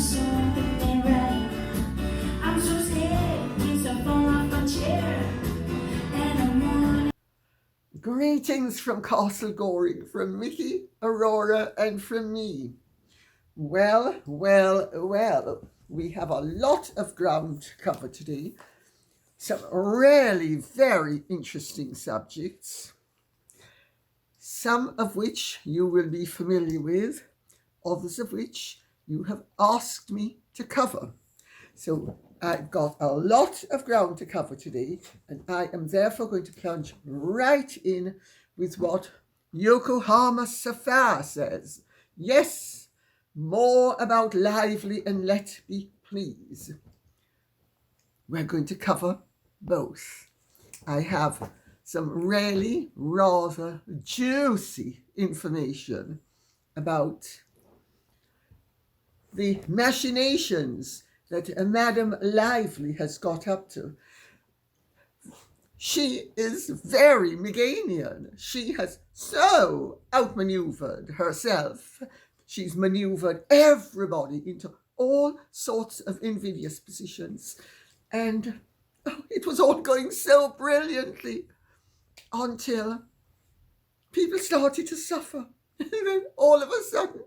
something right. I'm so scared, please don't fall off my chair. And I'm wanting. Greetings from Castle Goring, from Mickey, Aurora, and from me. Well, we have a lot of ground to cover today. Some really very interesting subjects, some of which you will be familiar with, others of which you have asked me to cover. So I've got a lot of ground to cover today, and I am therefore going to plunge right in with what Yokohama Safar says. Yes, more about Lively and Letby, please. We're going to cover both. I have some really rather juicy information about the machinations that Madame Lively has got up to. She is very Meghanian. She has so outmaneuvered herself. She's maneuvered everybody into all sorts of invidious positions. And it was all going so brilliantly until people started to suffer. And then all of a sudden,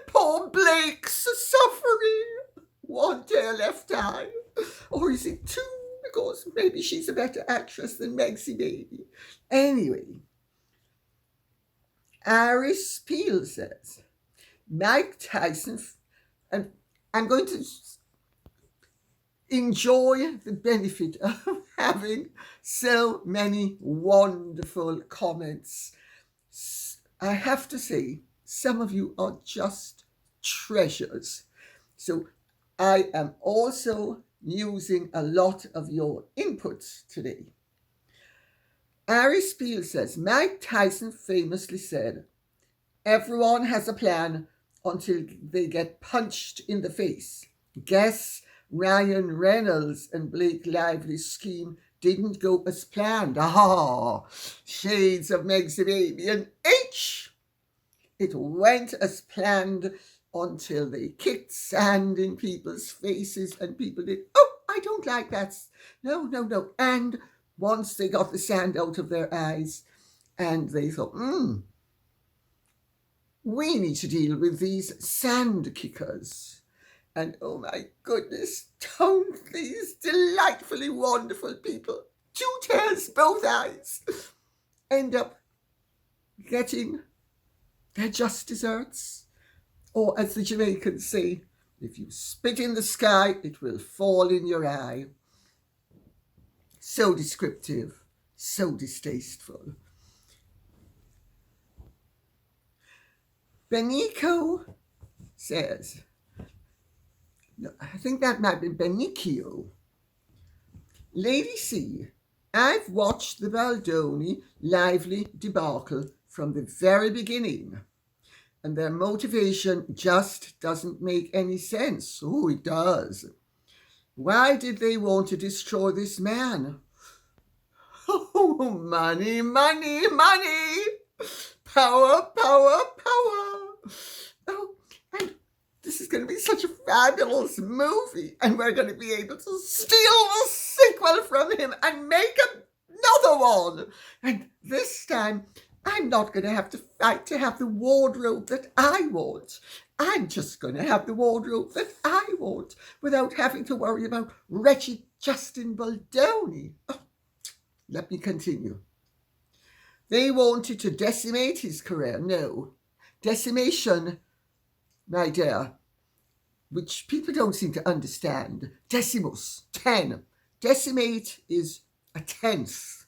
poor Blake's suffering. One tail left eye. Or is it two? Because maybe she's a better actress than Megsy Baby. Anyway, Iris Peel says, Mike Tyson, and I'm going to enjoy the benefit of having so many wonderful comments. I have to say, some of you are just treasures. So I am also using a lot of your inputs today. Iris Peel says, Mike Tyson famously said, everyone has a plan until they get punched in the face. Guess Ryan Reynolds and BlakeLively's scheme didn't go as planned. Shades of Megsy Baby and H. It went as planned until they kicked sand in people's faces and people did, I don't like that. No. And once they got the sand out of their eyes and they thought, we need to deal with these sand kickers. And oh my goodness, don't these delightfully wonderful people, two tails, both eyes, end up getting their just desserts? Or as the Jamaicans say, if you spit in the sky, it will fall in your eye. So descriptive, so distasteful. Benico says, no, I think that might be Benicio. Lady C, I've watched the Baldoni Lively debacle from the very beginning. And their motivation just doesn't make any sense. Oh, it does. Why did they want to destroy this man? Oh, money. Power. Oh, and this is going to be such a fabulous movie. And we're going to be able to steal the sequel from him and make another one. And this time, I'm not going to have to fight to have the wardrobe that I want. I'm just going to have the wardrobe that I want without having to worry about wretched Justin Baldoni. Oh, let me continue. They wanted to decimate his career. No. Decimation, my dear, which people don't seem to understand. Decimus, 10. Decimate is a tenth.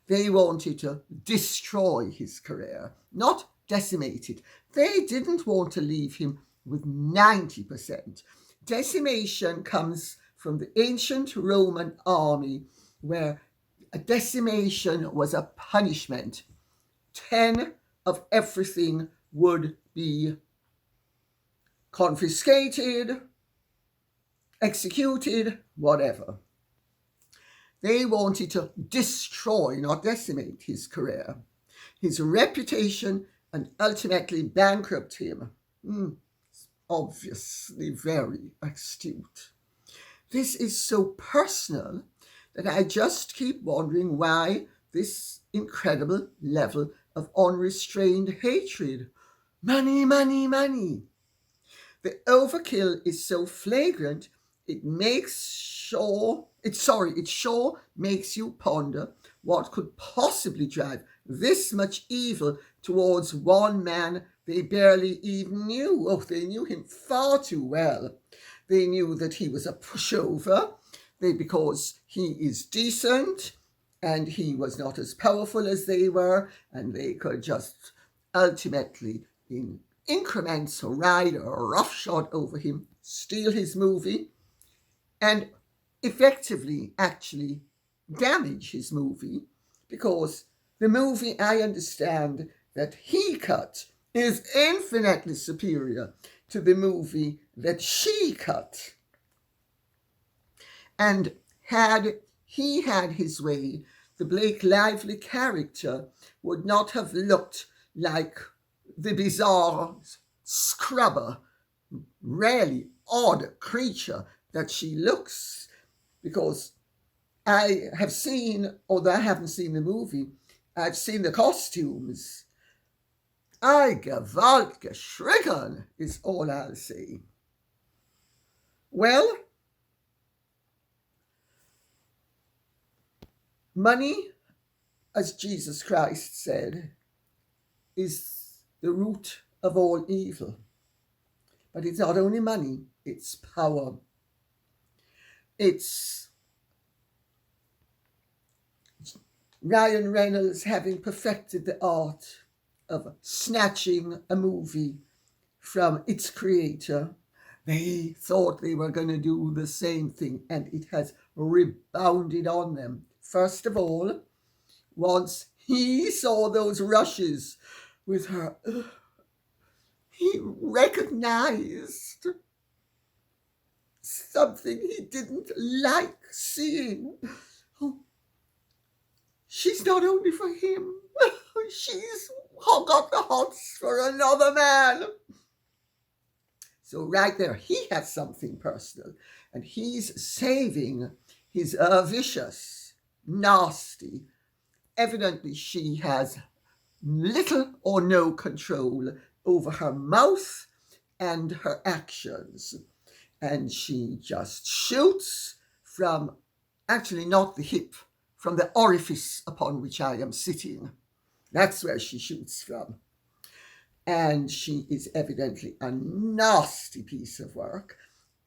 They wanted to destroy his career, not decimate it. They didn't want to leave him with 90%. Decimation comes from the ancient Roman army, where a decimation was a punishment. 10 of everything would be confiscated, executed, whatever. They wanted to destroy, not decimate, his career, his reputation, and ultimately bankrupt him. obviously very astute. This is so personal that I just keep wondering why this incredible level of unrestrained hatred. Money, money, money. The overkill is so flagrant, it sure makes you ponder what could possibly drive this much evil towards one man they barely even knew. Oh, they knew him far too well. They knew that he was a pushover, because he is decent and he was not as powerful as they were, and they could just ultimately, in increments, ride or roughshod over him, steal his movie, and effectively actually damage his movie, because the movie, I understand, that he cut is infinitely superior to the movie that she cut. And had he had his way, the BlakeLively character would not have looked like the bizarre scrubber, really odd creature that she looks. Because I have seen, although I haven't seen the movie, I've seen the costumes. I gewalt geschricken is all I'll say. Well, money, as Jesus Christ said, is the root of all evil. But it's not only money, it's power. It's Ryan Reynolds having perfected the art of snatching a movie from its creator. They thought they were going to do the same thing, and it has rebounded on them. First of all, once he saw those rushes with her, he recognized something he didn't like seeing. Oh, she's not only for him, she's got the hots for another man. So right there, he has something personal, and he's saving his vicious, nasty. Evidently, she has little or no control over her mouth and her actions. And she just shoots from, actually not the hip, from the orifice upon which I am sitting. That's where she shoots from. And she is evidently a nasty piece of work.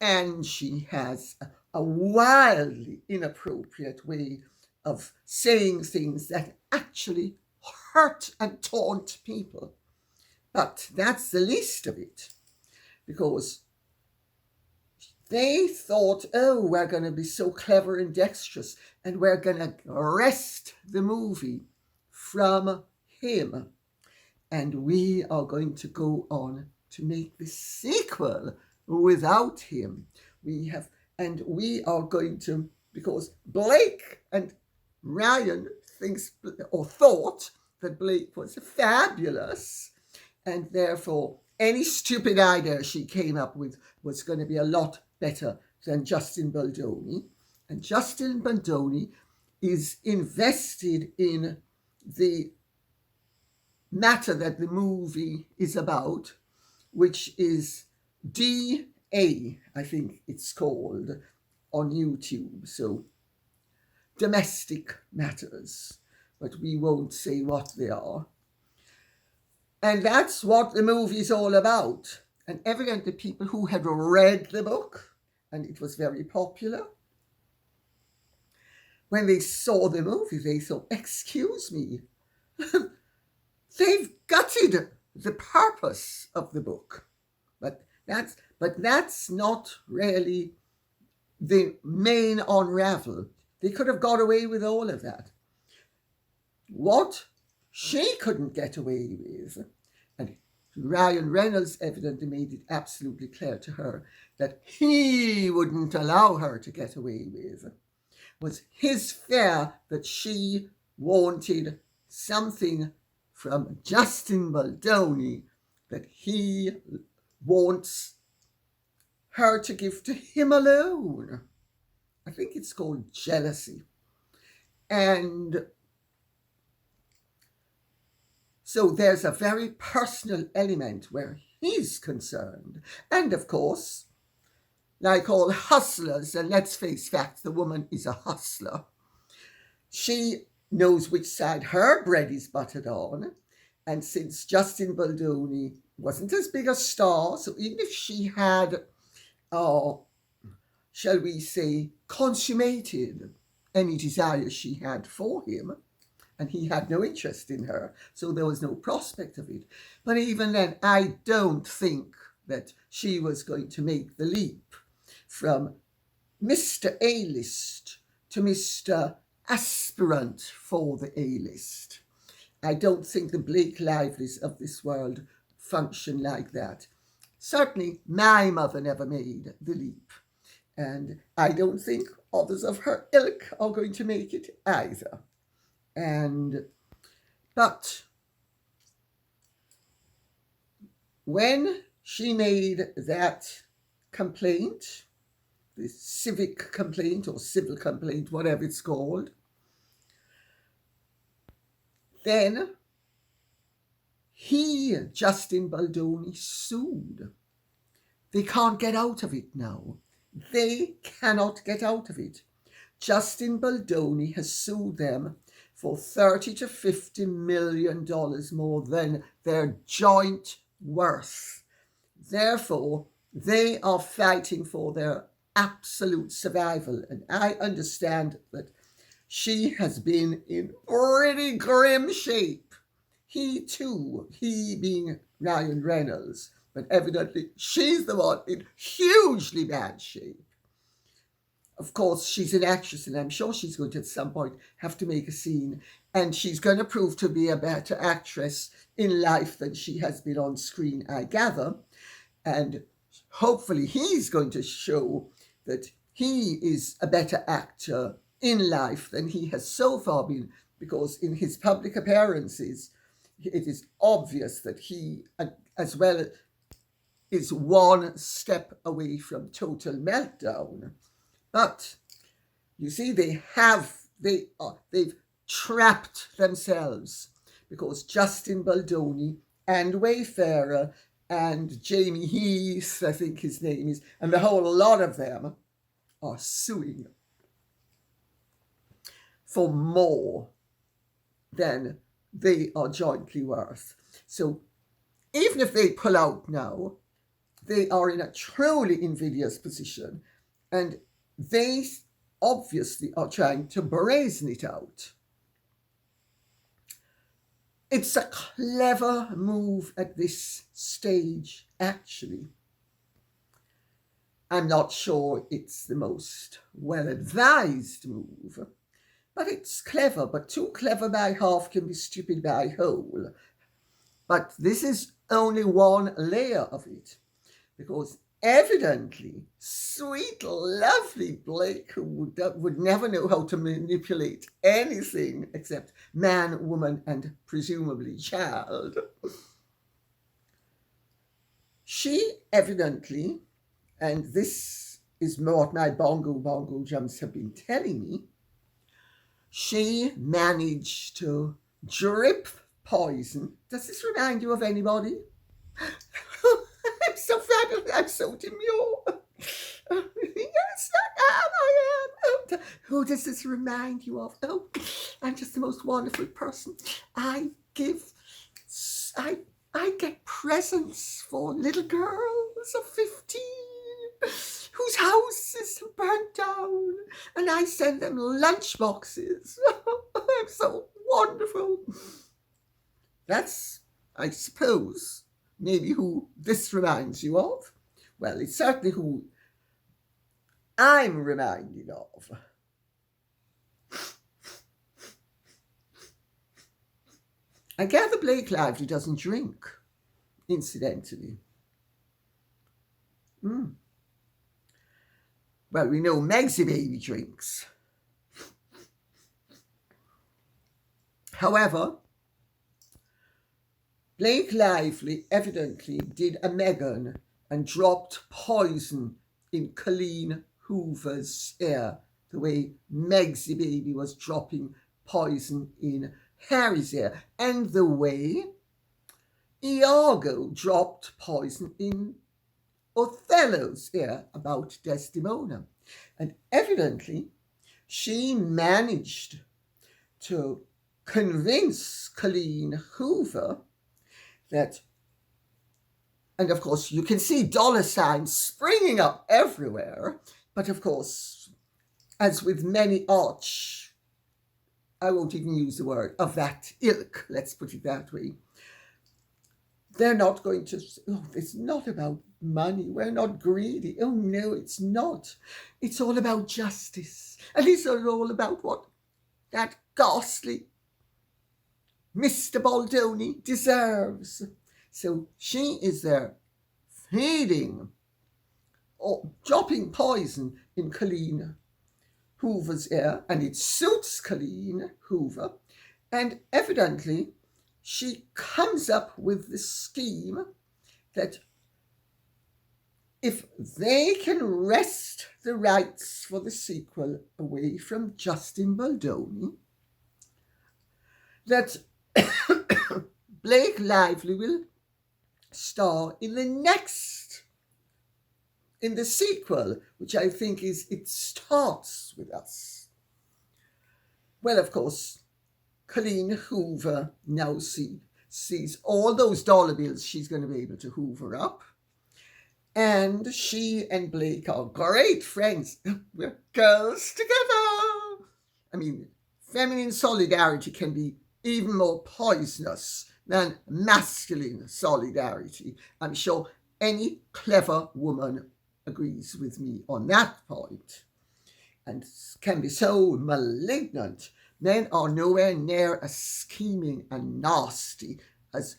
And she has a wildly inappropriate way of saying things that actually hurt and taunt people. But that's the least of it, because they thought, oh, we're going to be so clever and dexterous, and we're going to wrest the movie from him. And we are going to go on to make the sequel without him. We are going to, because Blake and Ryan thought that Blake was fabulous, and therefore any stupid idea she came up with was going to be a lot better than Justin Baldoni. And Justin Baldoni is invested in the matter that the movie is about, which is DA, I think it's called, on YouTube. So domestic matters, but we won't say what they are. And that's what the movie is all about. And evidently people who had read the book, and it was very popular, when they saw the movie, they thought, excuse me, they've gutted the purpose of the book. But that's not really the main unravel. They could have got away with all of that. What she couldn't get away with, and Ryan Reynolds evidently made it absolutely clear to her that he wouldn't allow her to get away with, was his fear that she wanted something from Justin Baldoni that he wants her to give to him alone. I think it's called jealousy. And so there's a very personal element where he's concerned. And of course, like all hustlers, and let's face facts, the woman is a hustler. She knows which side her bread is buttered on. And since Justin Baldoni wasn't as big a star, so even if she had, shall we say, consummated any desire she had for him, and he had no interest in her, so there was no prospect of it. But even then, I don't think that she was going to make the leap from Mr. A-list to Mr. Aspirant for the A-list. I don't think the BlakeLively's of this world function like that. Certainly, my mother never made the leap, and I don't think others of her ilk are going to make it either. But when she made that complaint, the civic complaint or civil complaint, whatever it's called, then Justin Baldoni, sued. They can't get out of it now. They cannot get out of it. Justin Baldoni has sued them for $30 to $50 million more than their joint worth. Therefore, they are fighting for their absolute survival. And I understand that she has been in pretty grim shape. He being Ryan Reynolds, but evidently she's the one in hugely bad shape. Of course, she's an actress, and I'm sure she's going to at some point have to make a scene, and she's going to prove to be a better actress in life than she has been on screen, I gather. And hopefully he's going to show that he is a better actor in life than he has so far been, because in his public appearances, it is obvious that he, as well, is one step away from total meltdown. But you see, they've trapped themselves, because Justin Baldoni and Wayfarer and Jamie Heath, I think his name is, and the whole lot of them are suing for more than they are jointly worth. So even if they pull out now, they are in a truly invidious position, and they obviously are trying to brazen it out. It's a clever move at this stage, actually. I'm not sure it's the most well-advised move, but it's clever. But too clever by half can be stupid by whole. But this is only one layer of it, because evidently, sweet, lovely Blake, who would never know how to manipulate anything except man, woman, and presumably child, she evidently, and this is what my bongo jumps have been telling me, she managed to drip poison. Does this remind you of anybody? I'm so fabulous. I'm so demure. Yes, I am. Who does this remind you of? Oh, I'm just the most wonderful person. I get presents for little girls of 15 whose house is burnt down, and I send them lunch boxes. I'm so wonderful. That's, I suppose, maybe who this reminds you of. Well, it's certainly who I'm reminded of. I gather BlakeLively doesn't drink, incidentally. Well, we know Megsy Baby drinks. However, BlakeLively evidently did a Meghan and dropped poison in Colleen Hoover's ear, the way Meg's baby was dropping poison in Harry's ear, and the way Iago dropped poison in Othello's ear about Desdemona. And evidently, she managed to convince Colleen Hoover that, and of course you can see dollar signs springing up everywhere, but of course, as with many I won't even use the word, of that ilk, let's put it that way, they're not going to, it's not about money, we're not greedy. Oh no, it's not. It's all about justice. And it's all about what that ghastly Mr. Baldoni deserves. So she is there feeding or dropping poison in Colleen Hoover's ear, and it suits Colleen Hoover. And evidently, she comes up with the scheme that if they can wrest the rights for the sequel away from Justin Baldoni, that BlakeLively will star in the sequel, which I think is It Starts With Us. Well, of course, Colleen Hoover now sees all those dollar bills she's going to be able to hoover up. And she and Blake are great friends. We're girls together. I mean, feminine solidarity can be even more poisonous than masculine solidarity. I'm sure any clever woman agrees with me on that point. And can be so malignant. Men are nowhere near as scheming and nasty as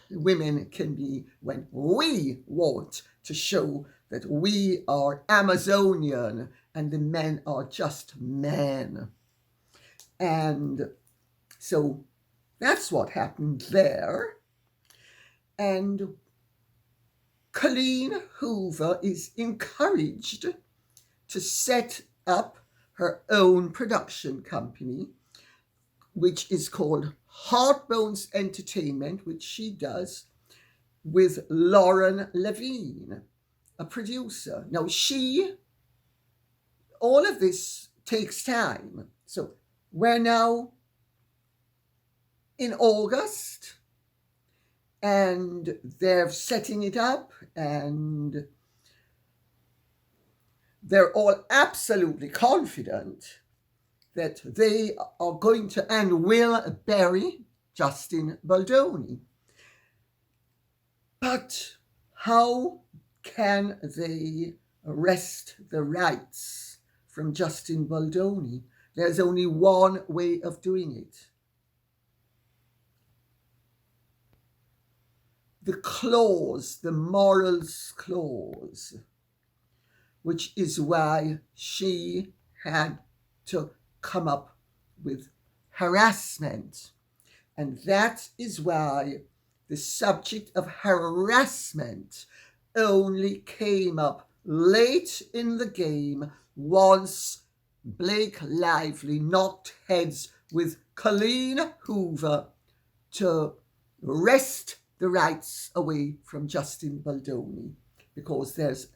women can be when we want to show that we are Amazonian and the men are just men. And so that's what happened there. And Colleen Hoover is encouraged to set up her own production company, which is called Heartbones Entertainment, which she does with Lauren Levine, a producer. Now, all of this takes time. So we're now in August, and they're setting it up, and they're all absolutely confident that they are going to and will bury Justin Baldoni. But how can they wrest the rights from Justin Baldoni? There's only one way of doing it. The clause, the morals clause, which is why she had to come up with harassment. And that is why the subject of harassment only came up late in the game once BlakeLively knocked heads with Colleen Hoover to wrest the rights away from Justin Baldoni, because there's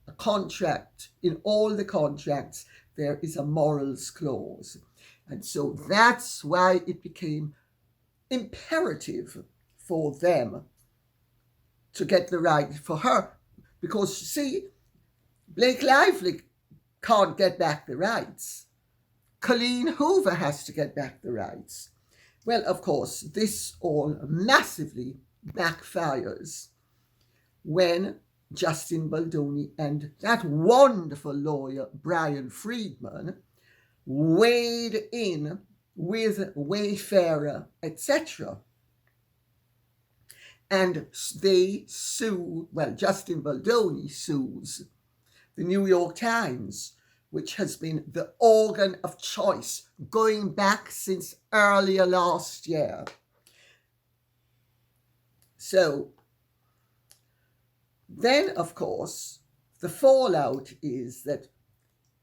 a contract. In all the contracts, there is a morals clause. And so that's why it became imperative for them to get the right for her. Because, see, BlakeLively can't get back the rights. Colleen Hoover has to get back the rights. Well, of course, this all massively backfires when Justin Baldoni and that wonderful lawyer, Brian Friedman, weighed in with Wayfarer, etc. And they Justin Baldoni sues the New York Times, which has been the organ of choice going back since earlier last year. So then, of course, the fallout is that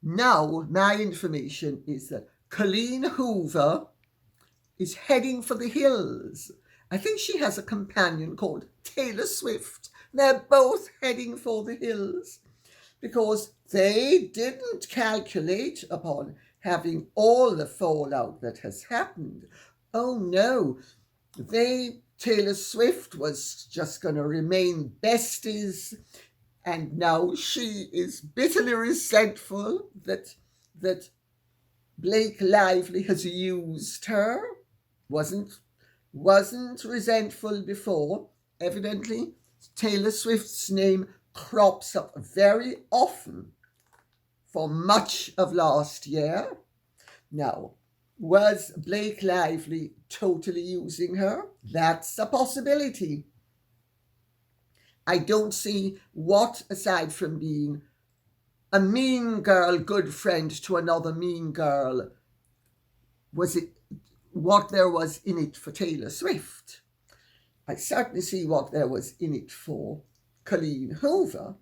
now my information is that Colleen Hoover is heading for the hills. I think she has a companion called Taylor Swift. They're both heading for the hills because they didn't calculate upon having all the fallout that has happened. Oh no, Taylor Swift was just going to remain besties, and now she is bitterly resentful that BlakeLively has used her. Wasn't resentful before. Evidently, Taylor Swift's name crops up very often for much of last year. Now, was BlakeLively totally using her? That's a possibility. I don't see what, aside from being a mean girl, good friend to another mean girl, what there was in it for Taylor Swift. I certainly see what there was in it for Colleen Hoover.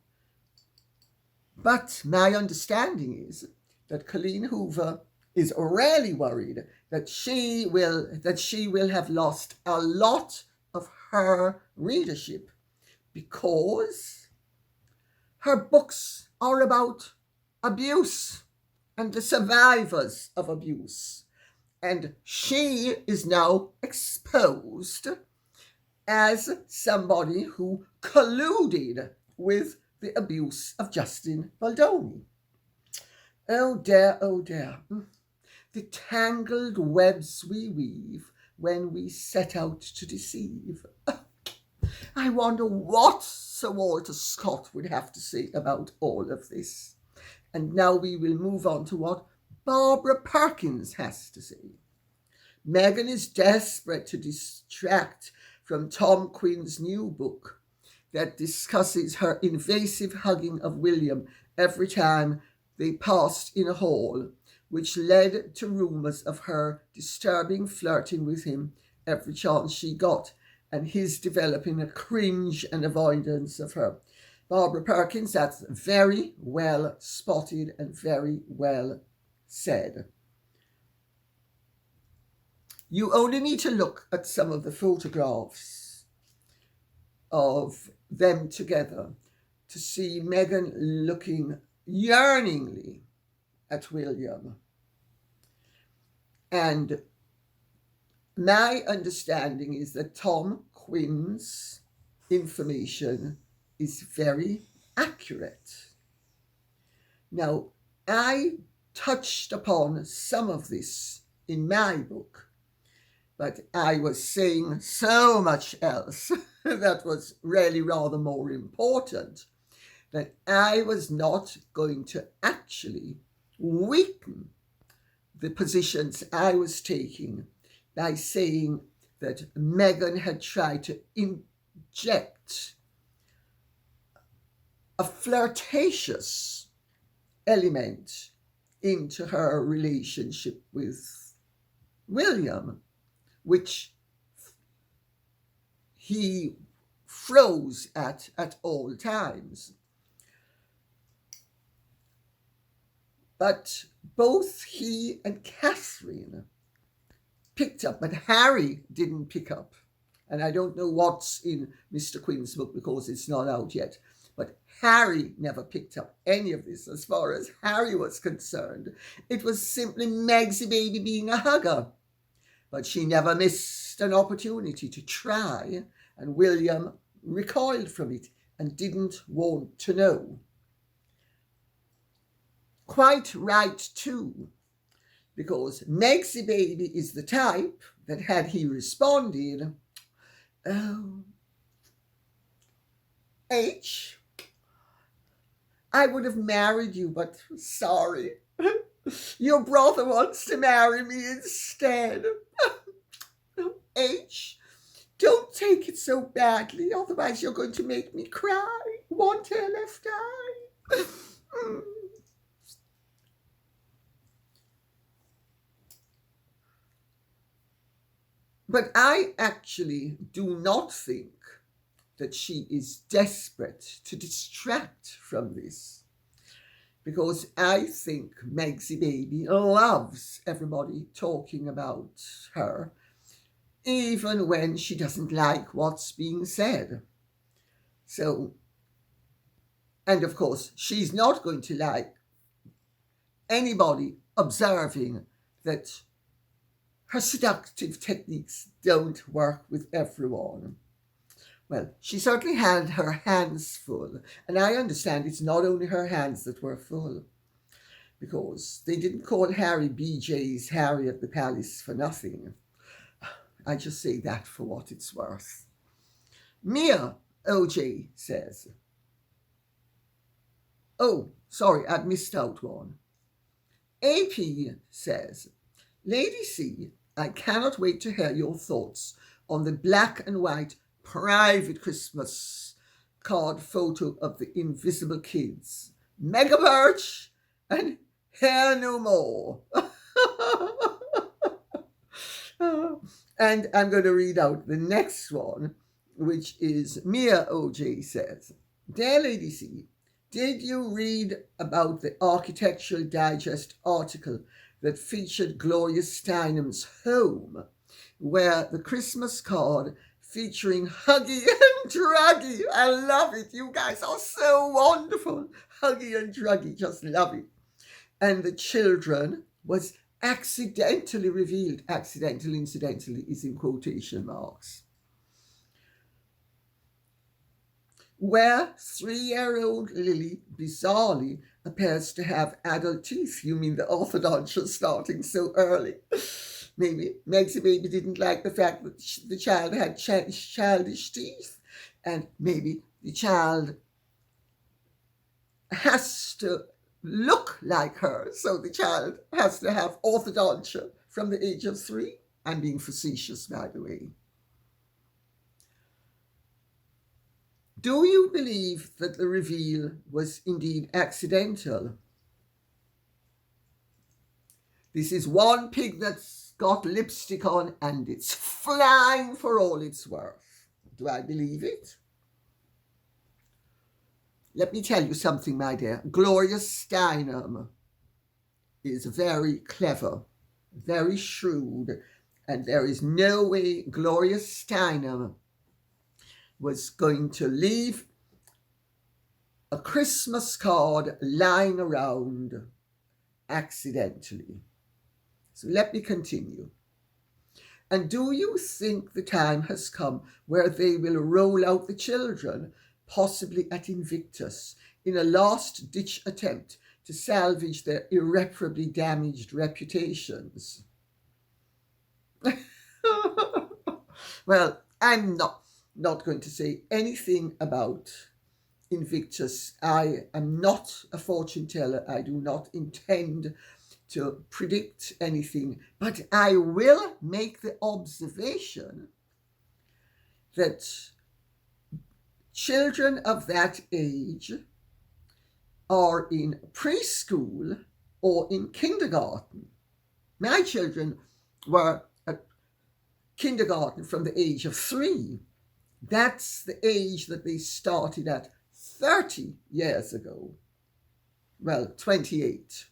But my understanding is that Colleen Hoover is really worried that she will have lost a lot of her readership because her books are about abuse and the survivors of abuse. And she is now exposed as somebody who colluded with the abuse of Justin Baldoni. Oh dear, oh dear. The tangled webs we weave when we set out to deceive. I wonder what Sir Walter Scott would have to say about all of this. And now we will move on to what Barbara Perkins has to say. Meghan is desperate to distract from Tom Quinn's new book that discusses her invasive hugging of William every time they passed in a hall, which led to rumours of her disturbing flirting with him every chance she got, and his developing a cringe and avoidance of her. Barbara Perkins, that's very well spotted and very well said. You only need to look at some of the photographs of them together to see Meghan looking yearningly at William. And my understanding is that Tom Quinn's information is very accurate. Now, I touched upon some of this in my book, but I was saying so much else that was really rather more important, that I was not going to actually weaken the positions I was taking by saying that Meghan had tried to inject a flirtatious element into her relationship with William, which he froze at all times. But both he and Catherine picked up, but Harry didn't pick up. And I don't know what's in Mr. Quinn's book because it's not out yet. But Harry never picked up any of this as far as Harry was concerned. It was simply Meg's baby being a hugger. But she never missed an opportunity to try, and William recoiled from it and didn't want to know. Quite right too, because Meg's baby is the type that had he responded, "Oh, H, I would have married you, but sorry, your brother wants to marry me instead. H, don't take it so badly, otherwise you're going to make me cry. One tear left eye." But I actually do not think that she is desperate to distract from this, because I think Megsy Baby loves everybody talking about her, even when she doesn't like what's being said. So, and of course, she's not going to like anybody observing that her seductive techniques don't work with everyone. Well, she certainly had her hands full, and I understand it's not only her hands that were full, because they didn't call Harry BJ's Harry at the Palace for nothing. I just say that for what it's worth. Mia OJ says, oh, sorry, I'd missed out one. AP says, Lady C, I cannot wait to hear your thoughts on the black and white private Christmas card photo of the invisible kids. Mega Birch and Hair No More. And I'm going to read out the next one, which is Mia OJ says, Dear Lady C, did you read about the Architectural Digest article that featured Gloria Steinem's home, where the Christmas card featuring Huggy and Druggy, I love it, you guys are so wonderful, Huggy and Druggy, just love it, and the children was accidentally revealed, accidental incidentally is in quotation marks, where 3-year-old Lily bizarrely appears to have adult teeth. You mean the orthodontia starting so early? Maybe Megsy Baby didn't like the fact that the child had childish teeth, and maybe the child has to look like her, so the child has to have orthodontia from the age of 3. I'm being facetious, by the way. Do you believe that the reveal was indeed accidental? This is one pig that's got lipstick on and it's flying for all it's worth. Do I believe it? Let me tell you something, my dear. Gloria Steinem is very clever, very shrewd, and there is no way Gloria Steinem was going to leave a Christmas card lying around accidentally. So let me continue. And do you think the time has come where they will roll out the children, possibly at Invictus, in a last-ditch attempt to salvage their irreparably damaged reputations? Well, I'm not going to say anything about Invictus. I am not a fortune teller. I do not intend to predict anything, but I will make the observation that children of that age are in preschool or in kindergarten. My children were at kindergarten from the age of 3. That's the age that they started at 30 years ago. Well, 28.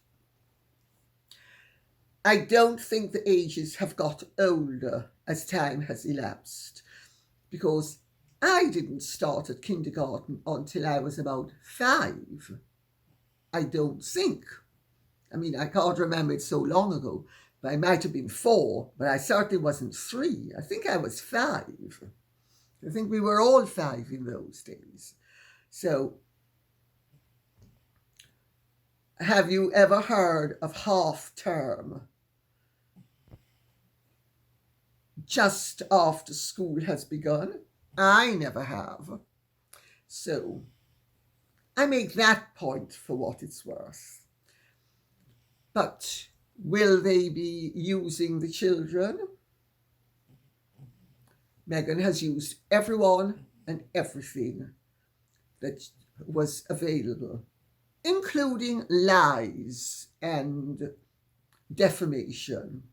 I don't think the ages have got older as time has elapsed, because I didn't start at kindergarten until I was about 5. I don't think. I mean, I can't remember it so long ago, but I might have been 4, but I certainly wasn't 3. I think I was 5. I think we were all 5 in those days. So, have you ever heard of half term? Just after school has begun? I never have. So, I make that point for what it's worth. But will they be using the children? Meghan has used everyone and everything that was available, including lies and defamation.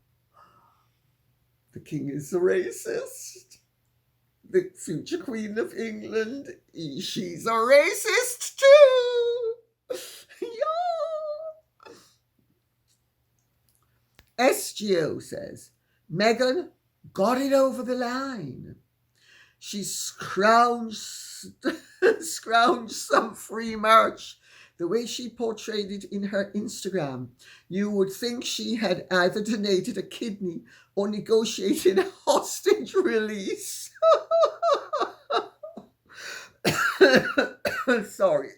The king is a racist. the future Queen of England, she's a racist too. Yeah. SGO says, Meghan got it over the line. She scrounged some free merch. The way she portrayed it in her Instagram, you would think she had either donated a kidney or negotiated a hostage release. Sorry.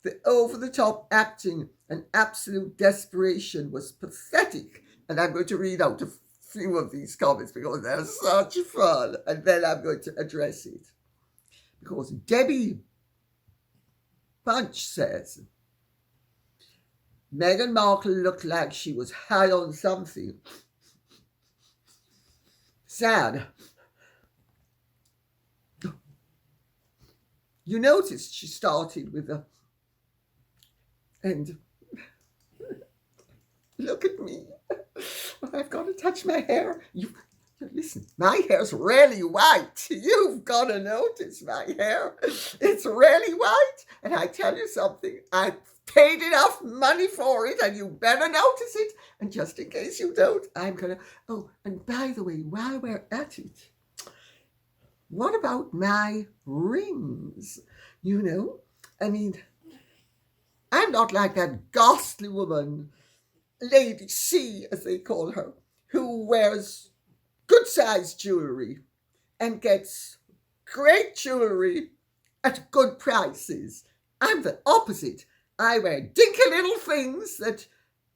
The over-the-top acting and absolute desperation was pathetic. And I'm going to read out a few of these comments because they're such fun. And then I'm going to address it. Because Debbie Punch says, Meghan Markle looked like she was high on something. Sad. You noticed she started with a... And look at me. I've got to touch my hair. Listen, my hair's really white. You've got to notice my hair. It's really white. And I tell you something, I paid enough money for it and you better notice it. And just in case you don't, I'm going to... Oh, and by the way, while we're at it, what about my rings? You know, I mean, I'm not like that ghastly woman, Lady C, as they call her, who wears good-sized jewellery and gets great jewellery at good prices. I'm the opposite. I wear dinky little things that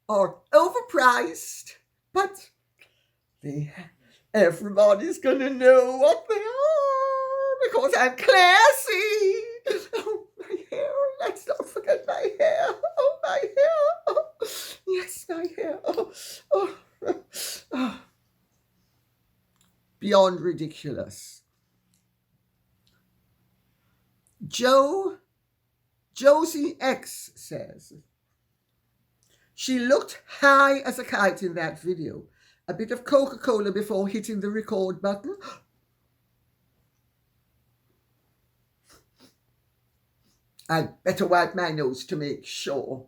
are overpriced, but everybody's going to know what they are because I'm classy. Oh, my hair. Let's not forget my hair. Oh, my hair. Oh, yes, my hair. Oh. Beyond ridiculous. Josie X says, she looked high as a kite in that video. A bit of Coca-Cola before hitting the record button. I'd better wipe my nose to make sure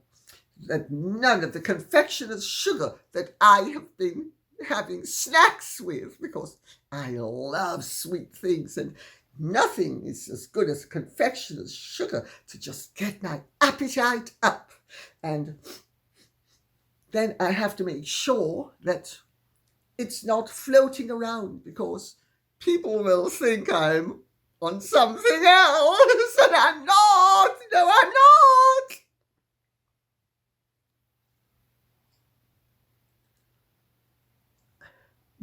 that none of the confectioner's sugar that I have been having snacks with, because I love sweet things and nothing is as good as confectioner's sugar to just get my appetite up. And then I have to make sure that it's not floating around because people will think I'm on something else and I'm not. No, I'm not.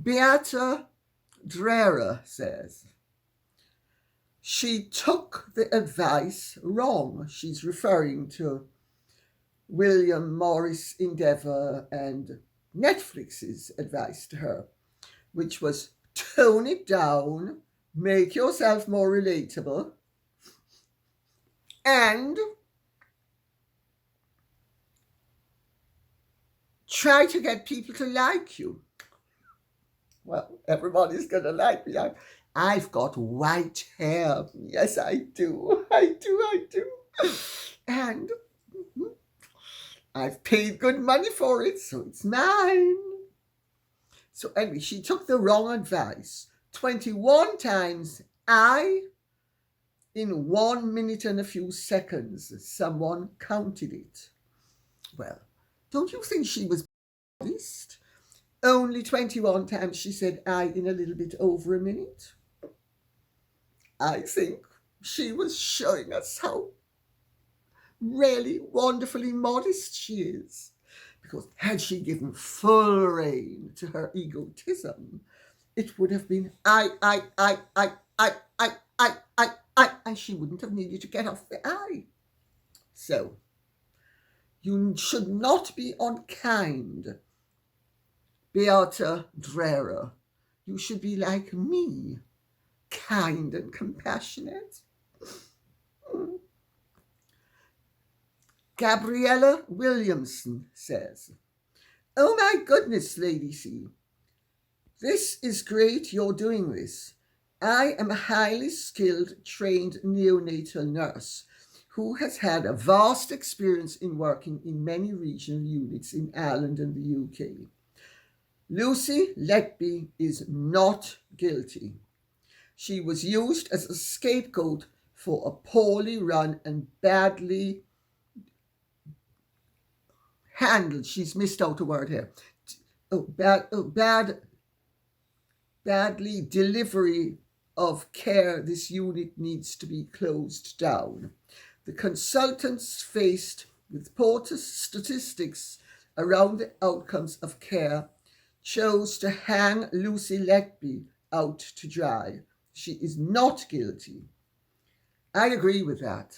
Beata Drera says, she took the advice wrong. She's referring to William Morris Endeavour and Netflix's advice to her, which was tone it down, make yourself more relatable, and try to get people to like you. Well, everybody's going to like me. I've got white hair. Yes, I do. I do. And I've paid good money for it, so it's mine. So anyway, she took the wrong advice. 21 times I, in 1 minute and a few seconds, someone counted it. Well, don't you think she was honest? Only 21 times she said I in a little bit over a minute. I think she was showing us how really wonderfully modest she is. Because had she given full rein to her egotism, it would have been I, and she wouldn't have needed to get off the I. So, you should not be unkind, Beata Drera. You should be like me, kind and compassionate. Gabriella Williamson says, oh my goodness, Lady C. This is great you're doing this. I am a highly skilled, trained neonatal nurse who has had a vast experience in working in many regional units in Ireland and the UK. Lucy Letby is not guilty. She was used as a scapegoat for a poorly run and badly handled, she's missed out a word here, badly delivery of care. This unit needs to be closed down. The consultants faced with poor statistics around the outcomes of care chose to hang Lucy Letby out to dry. She is not guilty. I agree with that.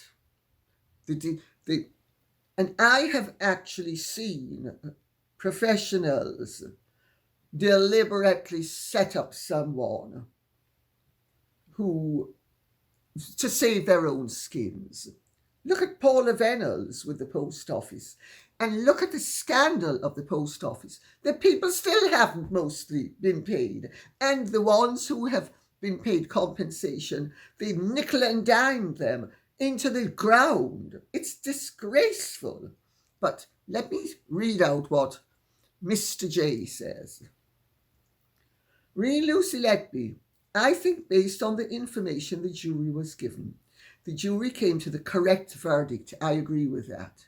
And I have actually seen professionals deliberately set up someone who to save their own skins. Look at Paula Reynolds with the post office, and look at the scandal of the post office. The people still haven't mostly been paid, and the ones who have been paid compensation, they nickel and dime them into the ground. It's disgraceful. But let me read out what Mr. J says. Re Lucy Letby, I think based on the information the jury was given, the jury came to the correct verdict. I agree with that.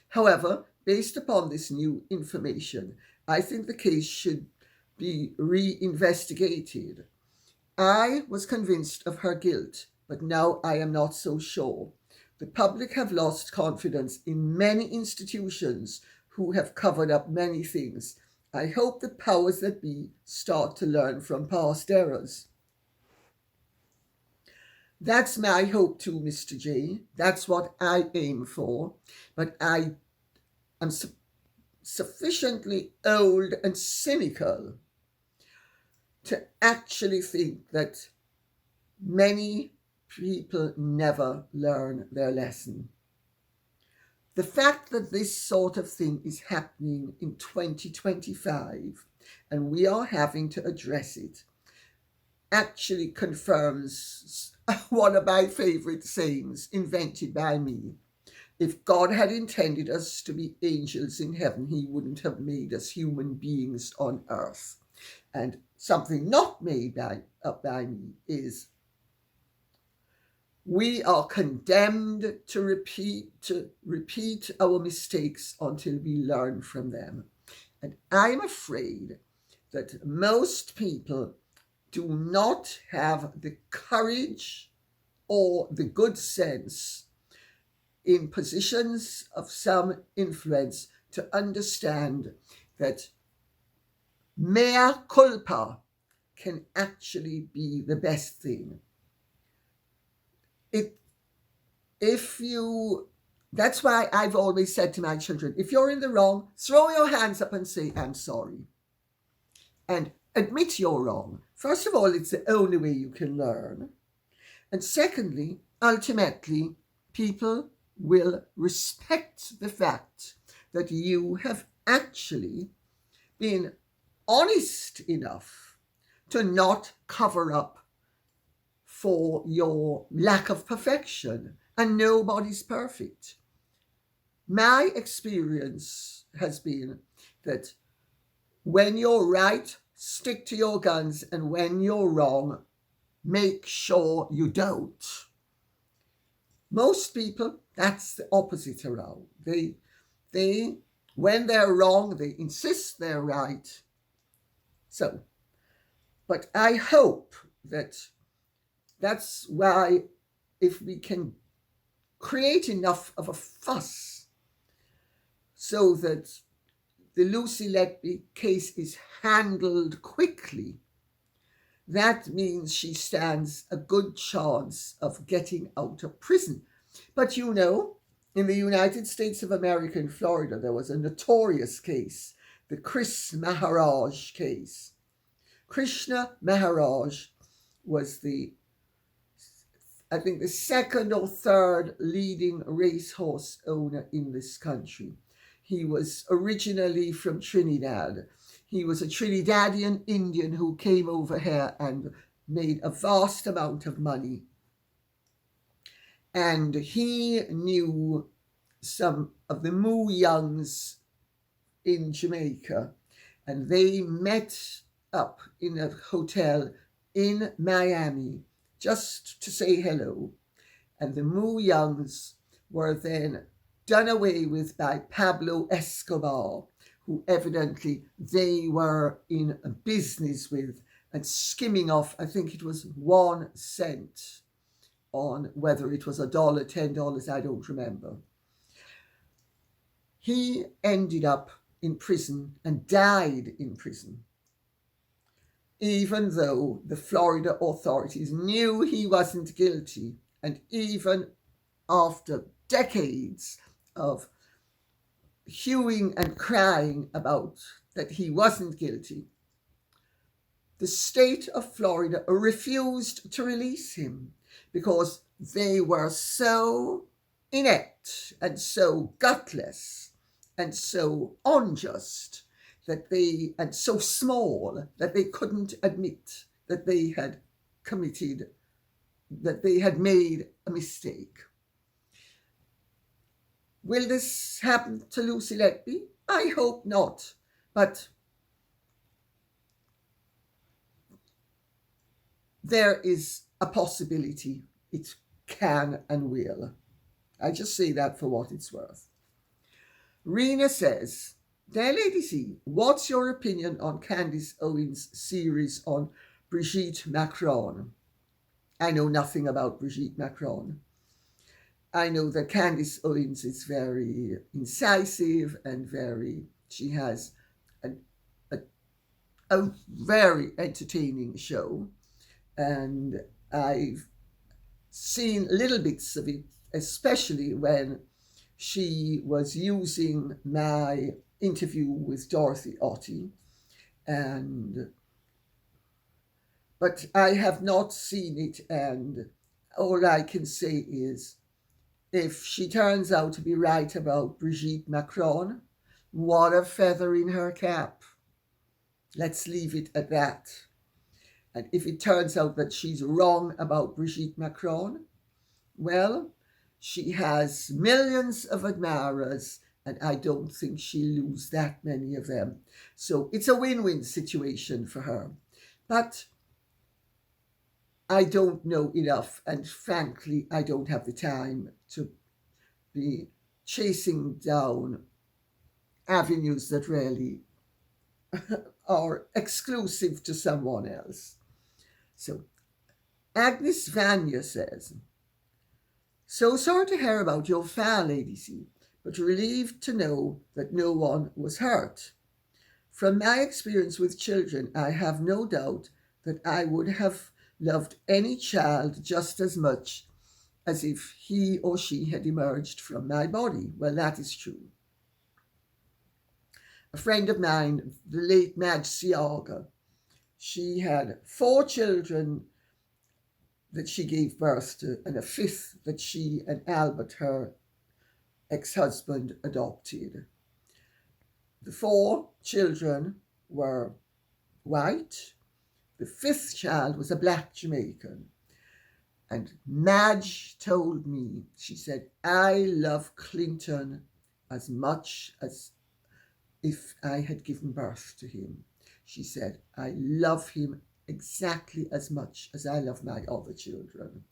However, based upon this new information, I think the case should be reinvestigated. I was convinced of her guilt, but now I am not so sure. The public have lost confidence in many institutions who have covered up many things. I hope the powers that be start to learn from past errors. That's my hope too, Mr. J. That's what I aim for. But I am sufficiently old and cynical to actually think that many people never learn their lesson. The fact that this sort of thing is happening in 2025 and we are having to address it actually confirms one of my favorite sayings invented by me. If God had intended us to be angels in heaven, he wouldn't have made us human beings on earth. And something not made up by me is we are condemned to repeat our mistakes until we learn from them. And I'm afraid that most people do not have the courage or the good sense in positions of some influence to understand that mea culpa can actually be the best thing. That's why I've always said to my children, if you're in the wrong, throw your hands up and say, I'm sorry. And admit you're wrong. First of all, it's the only way you can learn. And secondly, ultimately, people will respect the fact that you have actually been honest enough to not cover up for your lack of perfection. And nobody's perfect. My experience has been that when you're right, stick to your guns, and when you're wrong, make sure you don't. Most people, that's the opposite around. They when they're wrong, they insist they're right. So, but I hope that's why if we can create enough of a fuss so that the Lucy Letby case is handled quickly, that means she stands a good chance of getting out of prison. But you know, in the United States of America, in Florida, there was a notorious case, the Chris Maharaj case. Krishna Maharaj was I think the second or third leading racehorse owner in this country. He was originally from Trinidad. He was a Trinidadian Indian who came over here and made a vast amount of money, and he knew some of the Moo Youngs in Jamaica, and they met up in a hotel in Miami just to say hello. And the Moo Youngs were then done away with by Pablo Escobar, who evidently they were in a business with and skimming off, I think it was 1 cent on whether it was $1, $10, I don't remember. He ended up in prison and died in prison, even though the Florida authorities knew he wasn't guilty, and even after decades of hewing and crying about that he wasn't guilty, the state of Florida refused to release him because they were so inept and so gutless and so unjust and so small that they couldn't admit that they had made a mistake. Will this happen to Lucy Letby? I hope not, but there is a possibility it can and will. I just say that for what it's worth. Rena says, "Dear Lady C, what's your opinion on Candace Owens' series on Brigitte Macron?" I know nothing about Brigitte Macron. I know that Candace Owens is very incisive and she has a very entertaining show. And I've seen little bits of it, especially when she was using my interview with Dorothy Otti. But I have not seen it, and all I can say is, if she turns out to be right about Brigitte Macron, what a feather in her cap. Let's leave it at that. And if it turns out that she's wrong about Brigitte Macron, well, she has millions of admirers, and I don't think she'll lose that many of them. So it's a win-win situation for her. But I don't know enough, and frankly, I don't have the time to be chasing down avenues that really are exclusive to someone else. So Agnes Vanya says, "So sorry to hear about your fire, Lady C, but relieved to know that no one was hurt. From my experience with children, I have no doubt that I would have loved any child just as much as if he or she had emerged from my body." Well, that is true. A friend of mine, the late Majesty, she had 4 children that she gave birth to, and a 5th that she and Albert, her ex-husband, adopted. The 4 children were white. The 5th child was a black Jamaican. And Madge told me, she said, "I love Clinton as much as if I had given birth to him." She said, "I love him exactly as much as I love my other children."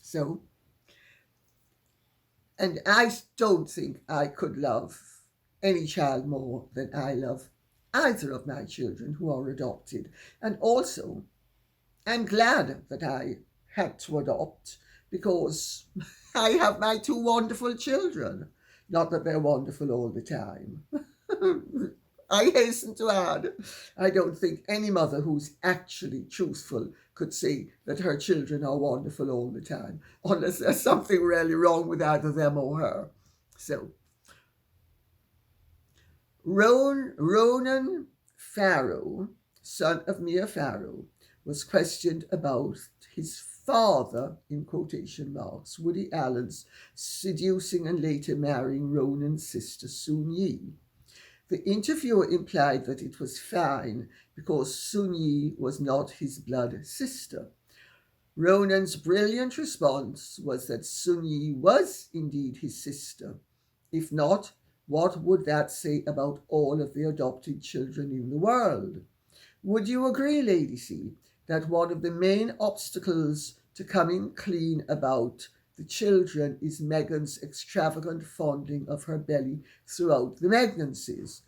So, and I don't think I could love any child more than I love either of my children who are adopted. And also, I'm glad that I had to adopt, because I have my 2 wonderful children. Not that they're wonderful all the time. I hasten to add, I don't think any mother who's actually truthful could say that her children are wonderful all the time, unless there's something really wrong with either them or her. So, Ronan Farrow, son of Mia Farrow, was questioned about his father, in quotation marks, Woody Allen's seducing and later marrying Ronan's sister Soon Yi. The interviewer implied that it was fine because Sunyi was not his blood sister. Ronan's brilliant response was that Sunyi was indeed his sister. If not, what would that say about all of the adopted children in the world? Would you agree, Lady C, that one of the main obstacles to coming clean about the children is Meghan's extravagant fondling of her belly throughout the pregnancies?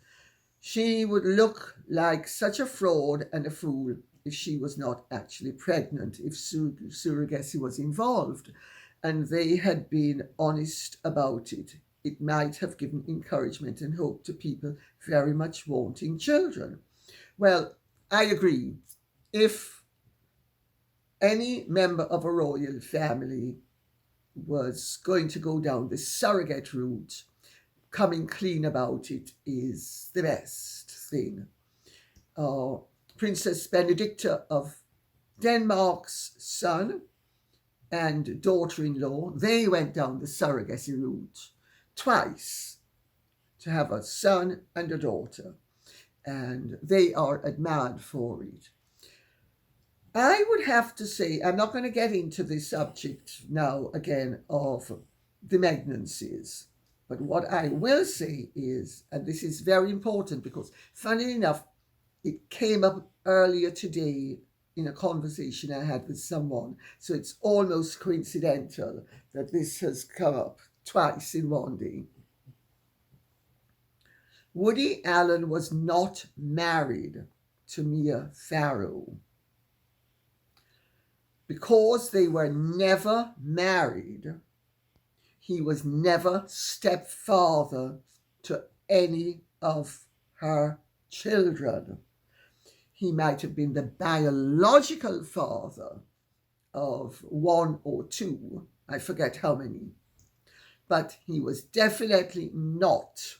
She would look like such a fraud and a fool if she was not actually pregnant, if surrogacy was involved, and they had been honest about it. It might have given encouragement and hope to people very much wanting children. Well, I agree. If any member of a royal family was going to go down the surrogate route, coming clean about it is the best thing. Princess Benedicta of Denmark's son and daughter-in-law, they went down the surrogacy route twice to have a son and a daughter, and they are admired for it. I would have to say, I'm not going to get into the subject now again of the pregnancies, but what I will say is, and this is very important because, funnily enough, it came up earlier today in a conversation I had with someone, so it's almost coincidental that this has come up twice in one day. Woody Allen was not married to Mia Farrow. Because they were never married, he was never stepfather to any of her children. He might have been the biological father of one or two, I forget how many, but he was definitely not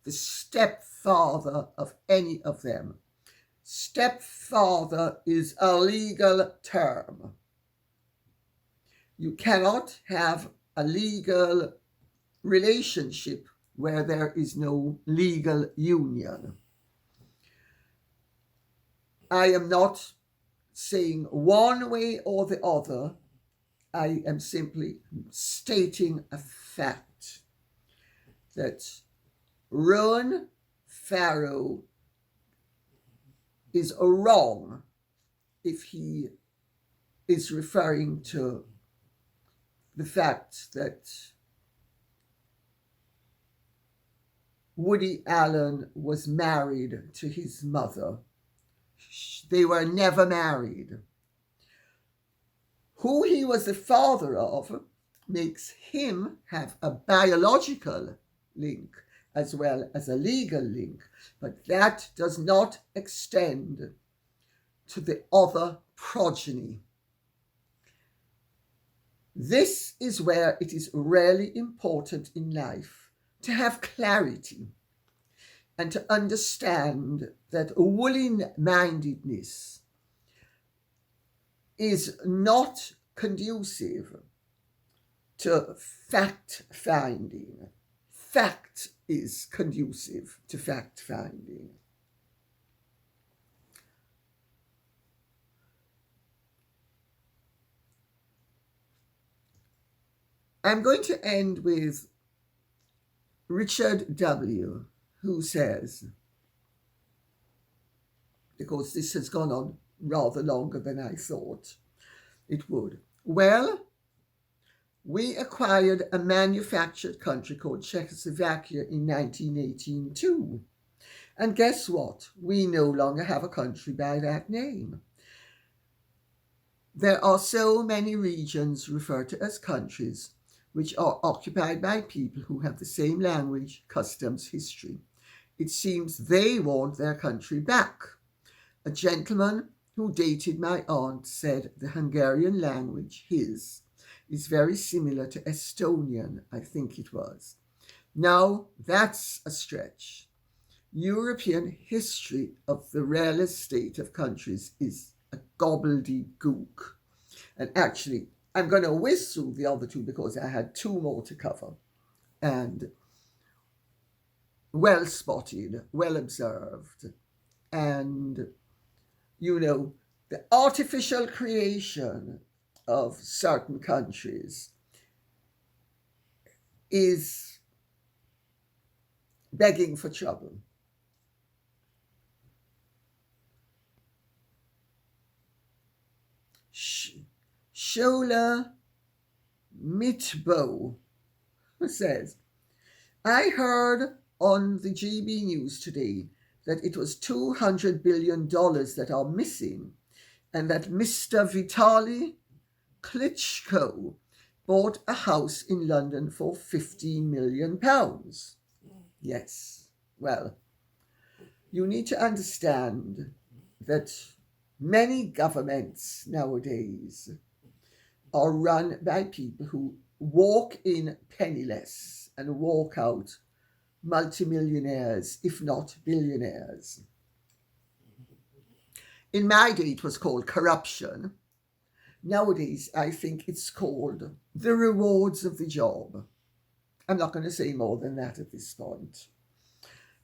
the stepfather of any of them. Stepfather is a legal term. You cannot have a legal relationship where there is no legal union. I am not saying one way or the other. I am simply stating a fact that Ronan Farrow is wrong if he is referring to the fact that Woody Allen was married to his mother. They were never married. Who he was the father of makes him have a biological link as well as a legal link, but that does not extend to the other progeny. This is where it is really important in life to have clarity and to understand that woolly-mindedness is not conducive to fact-finding. Fact is conducive to fact-finding. I'm going to end with Richard W., who says, because this has gone on rather longer than I thought it would. Well, we acquired a manufactured country called Czechoslovakia in 1918 too. And guess what? We no longer have a country by that name. There are so many regions referred to as countries which are occupied by people who have the same language, customs, history. It seems they want their country back. A gentleman who dated my aunt said the Hungarian language, his, is very similar to Estonian, I think it was. Now, that's a stretch. European history of the real estate of countries is a gobbledygook. And actually, I'm going to whiz through the other two because I had two more to cover. And well spotted, well observed. And, the artificial creation of certain countries is begging for trouble. Shola Mitbo says, I heard on the GB News today that it was $200 billion that are missing, and that Mr. Vitaly Klitschko bought a house in London for £15 million. Yes, well, you need to understand that many governments nowadays are run by people who walk in penniless and walk out multimillionaires, if not billionaires. In my day, it was called corruption. Nowadays, I think it's called the rewards of the job. I'm not going to say more than that at this point,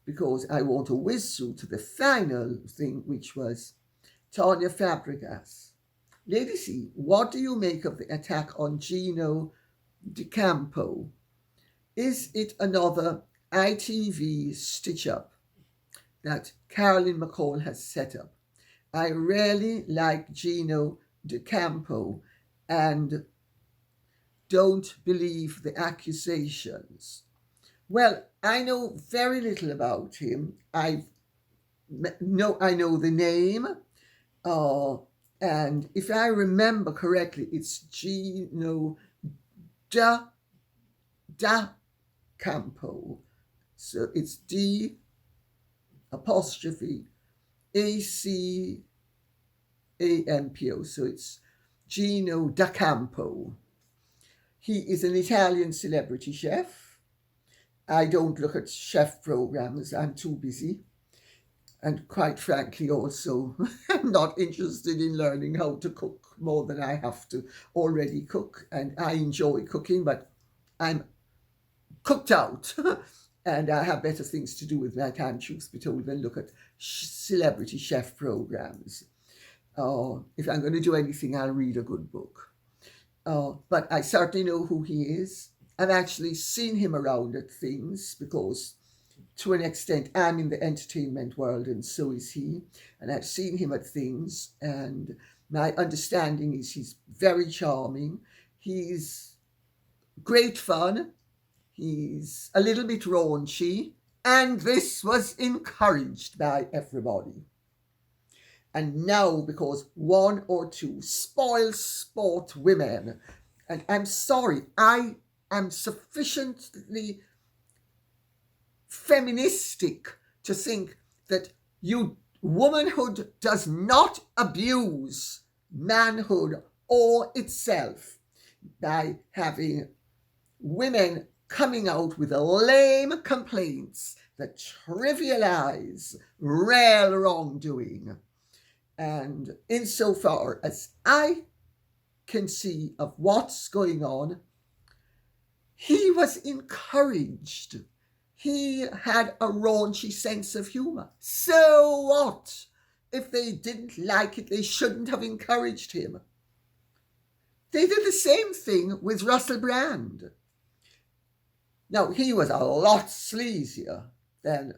because I want to whiz through to the final thing, which was Tanya Fabregas. Lady C, what do you make of the attack on Gino D'Acampo? Is it another ITV stitch-up that Caroline McCall has set up? I really like Gino D'Acampo and don't believe the accusations. Well, I know very little about him. I know the name, and if I remember correctly, it's Gino D'Acampo. So it's D apostrophe ACAMPO. So it's Gino D'Acampo. He is an Italian celebrity chef. I don't look at chef programs. I'm too busy. And quite frankly, also, I'm not interested in learning how to cook more than I have to already cook. And I enjoy cooking, but I'm cooked out. And I have better things to do with my time, truth be told, than look at celebrity chef programs. If I'm going to do anything, I'll read a good book. But I certainly know who he is. I've actually seen him around at things because, to an extent, I'm in the entertainment world and so is he. And I've seen him at things, and my understanding is he's very charming. He's great fun. He's a little bit raunchy. And this was encouraged by everybody. And now, because one or two spoil sport women, and I'm sorry, I am sufficiently feministic to think that womanhood does not abuse manhood or itself by having women coming out with lame complaints that trivialize real wrongdoing. And insofar as I can see of what's going on, he was encouraged. He had a raunchy sense of humor. So what? If they didn't like it, they shouldn't have encouraged him. They did the same thing with Russell Brand. Now, he was a lot sleazier than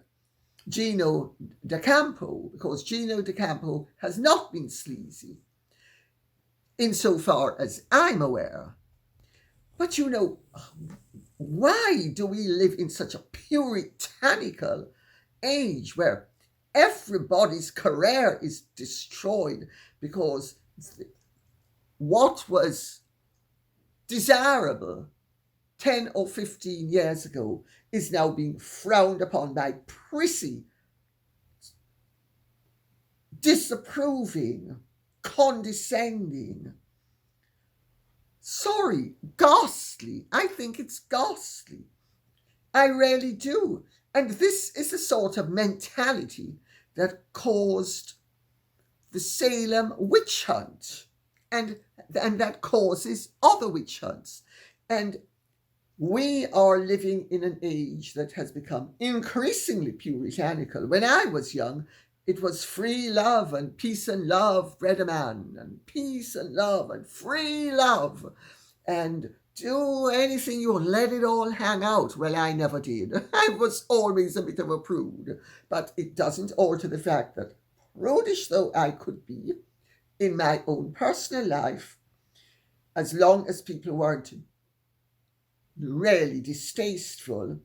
Gino D'Acampo, because Gino D'Acampo has not been sleazy, insofar as I'm aware. But why do we live in such a puritanical age where everybody's career is destroyed because what was desirable 10 or 15 years ago is now being frowned upon by prissy, disapproving, condescending. Sorry, ghastly. I think it's ghastly. I really do. And this is the sort of mentality that caused the Salem witch hunt and that causes other witch hunts. And We are living in an age that has become increasingly puritanical. When I was young, it was free love and peace and love bred a man, and peace and love and free love, and do anything you let it all hang out. Well, I never did. I was always a bit of a prude, but it doesn't alter the fact that, prudish though I could be in my own personal life, as long as people weren't really distasteful,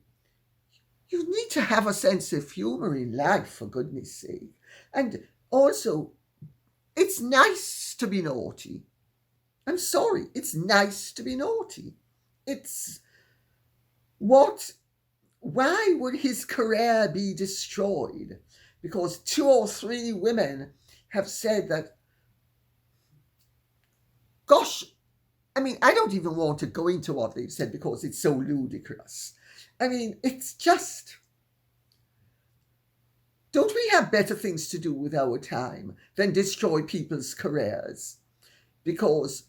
you need to have a sense of humor in life, for goodness sake. And also, it's nice to be naughty. I'm sorry, it's nice to be naughty. It's what, why would his career be destroyed? Because 2 or 3 women have said that, gosh, I mean, I don't even want to go into what they've said because it's so ludicrous. I mean, it's just, don't we have better things to do with our time than destroy people's careers? Because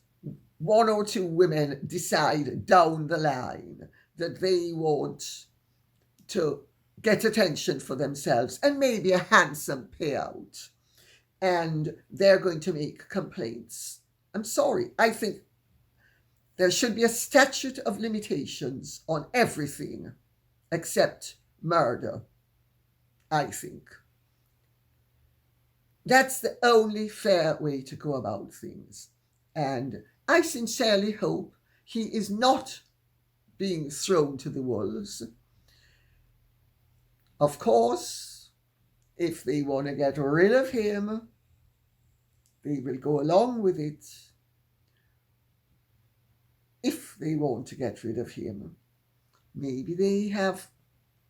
1 or 2 women decide down the line that they want to get attention for themselves and maybe a handsome payout, and they're going to make complaints. I'm sorry, I think there should be a statute of limitations on everything except murder, I think. That's the only fair way to go about things. And I sincerely hope he is not being thrown to the wolves. Of course, if they want to get rid of him, they will go along with it. If they want to get rid of him, maybe they have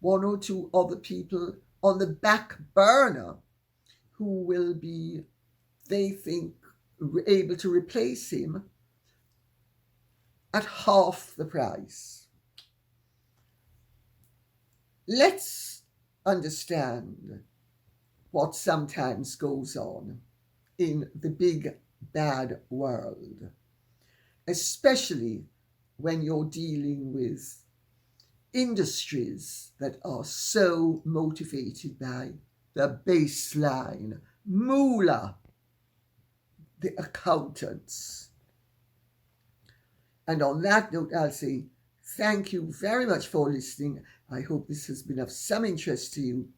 1 or 2 other people on the back burner who will be, they think, able to replace him at half the price. Let's understand what sometimes goes on in the big bad world, especially when you're dealing with industries that are so motivated by the baseline, moolah, the accountants. And on that note, I'll say thank you very much for listening. I hope this has been of some interest to you.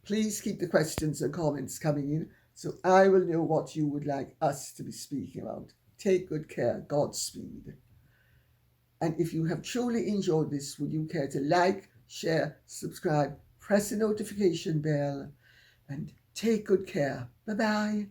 Please keep the questions and comments coming in so I will know what you would like us to be speaking about. Take good care. Godspeed. And if you have truly enjoyed this, would you care to like, share, subscribe, press the notification bell, and take good care. Bye-bye.